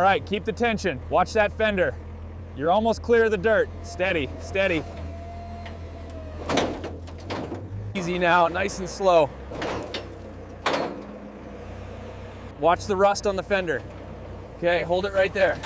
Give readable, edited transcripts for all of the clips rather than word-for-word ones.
right, keep the tension. Watch that fender. You're almost clear of the dirt. Steady, steady. Easy now, nice and slow. Watch the rust on the fender. Okay, hold it right there.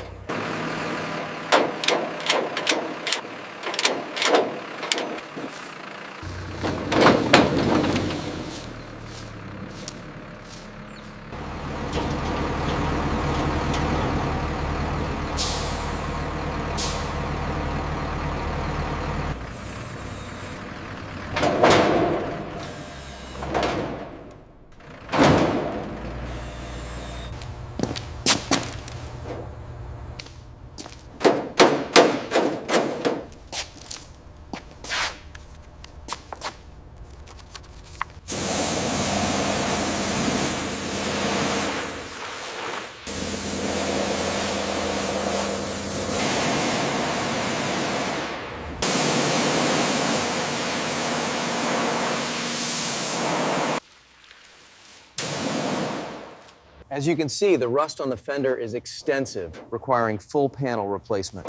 As you can see, the rust on the fender is extensive, requiring full panel replacement.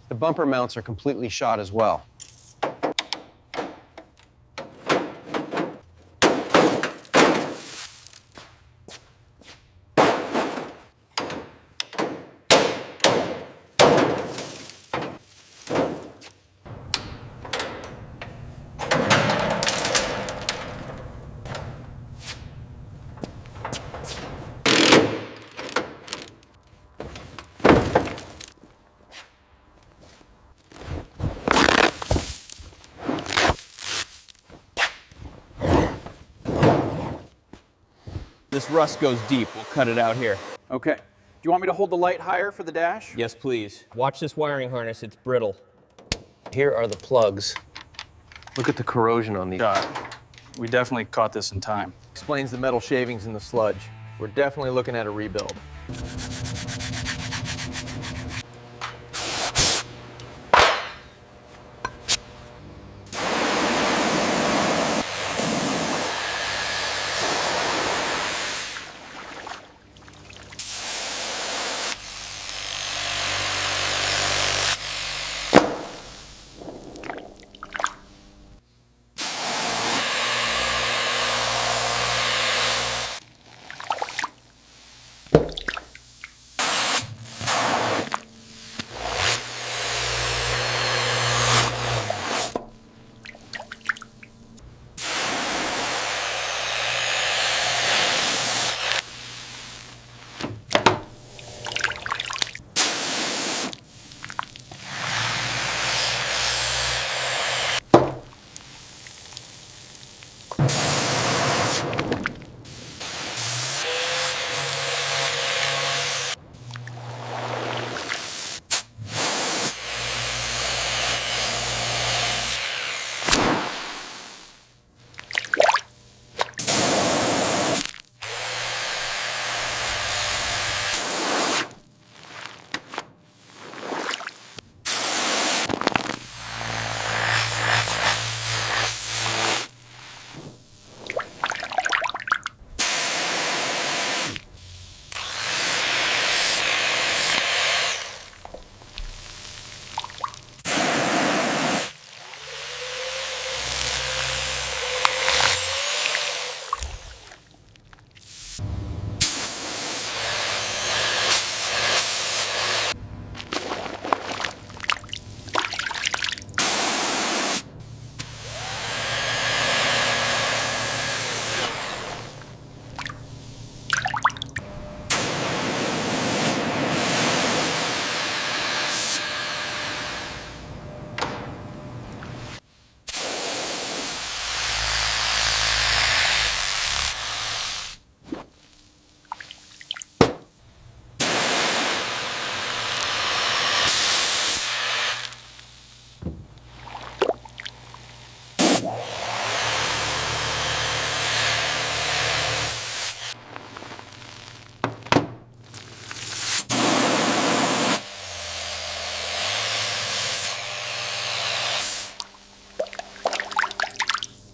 The bumper mounts are completely shot as well. This rust goes deep. We'll cut it out here. Okay. Do you want me to hold the light higher for the dash? Yes, please. Watch this wiring harness. It's brittle. Here are the plugs. Look at the corrosion on these. We definitely caught this in time. Explains the metal shavings in the sludge. We're definitely looking at a rebuild.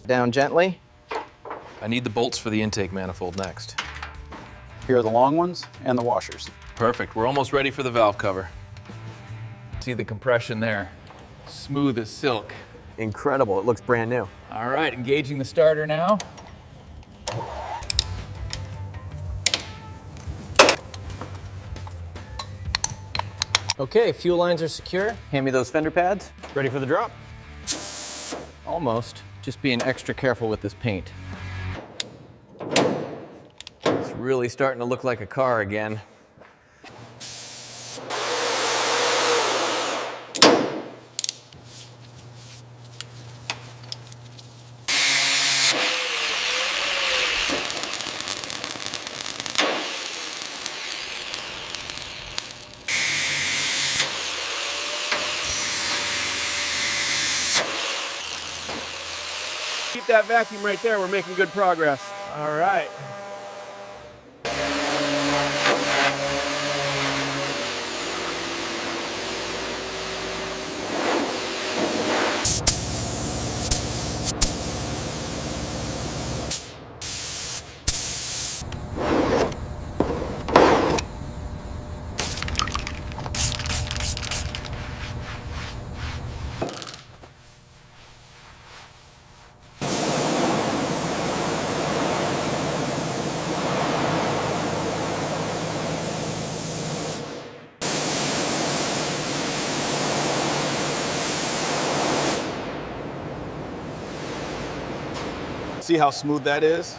Down gently. I need the bolts for the intake manifold next. Here are the long ones and the washers. Perfect. We're almost ready for the valve cover. See the compression there. Smooth as silk. Incredible. It looks brand new. All right, engaging the starter now. Okay, fuel lines are secure. Hand me those fender pads. Ready for the drop? Almost. Just being extra careful with this paint. It's really starting to look like a car again. Keep that vacuum right there. We're making good progress. All right. See how smooth that is?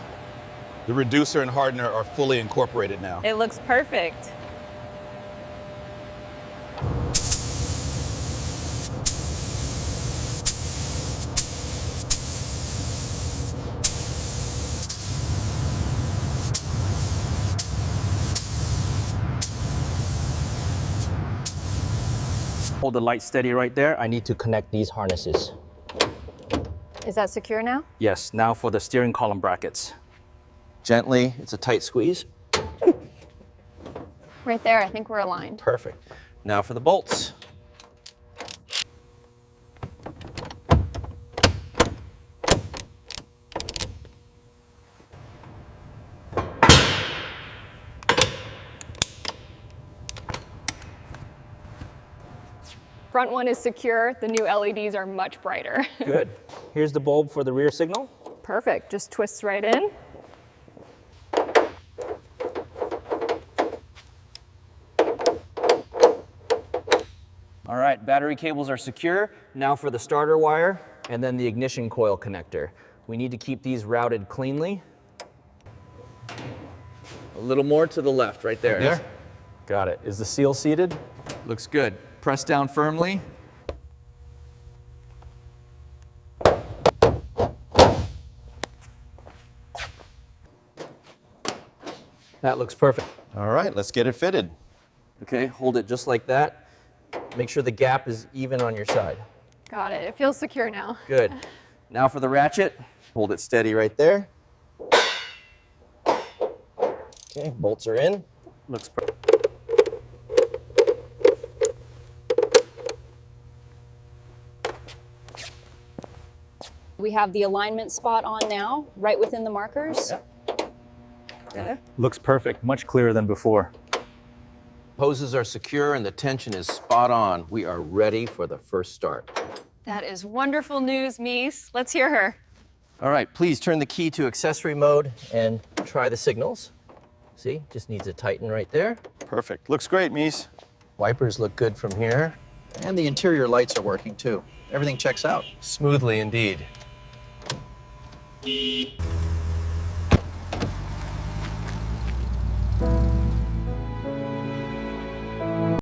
The reducer and hardener are fully incorporated now. It looks perfect. Hold the light steady right there. I need to connect these harnesses. Is that secure now? Yes, now for the steering column brackets. Gently, it's a tight squeeze. Right there, I think we're aligned. Perfect. Now for the bolts. Front one is secure. The new LEDs are much brighter. Good. Here's the bulb for the rear signal. Perfect, just twists right in. All right, battery cables are secure. Now for the starter wire and then the ignition coil connector. We need to keep these routed cleanly. A little more to the left, right there. There. Got it. Is the seal seated? Looks good. Press down firmly. That looks perfect. All right, let's get it fitted. Okay, hold it just like that. Make sure the gap is even on your side. Got it, it feels secure now. Good. Now for the ratchet. Hold it steady right there. Okay, bolts are in. Looks perfect. We have the alignment spot on now, right within the markers. Okay. Looks perfect, much clearer than before. Hoses are secure and the tension is spot on. We are ready for the first start. That is wonderful news, Mies. Let's hear her. All right, please turn the key to accessory mode and try the signals. See, just needs to tighten right there. Perfect. Looks great, Mies. Wipers look good from here. And the interior lights are working too. Everything checks out. Smoothly indeed.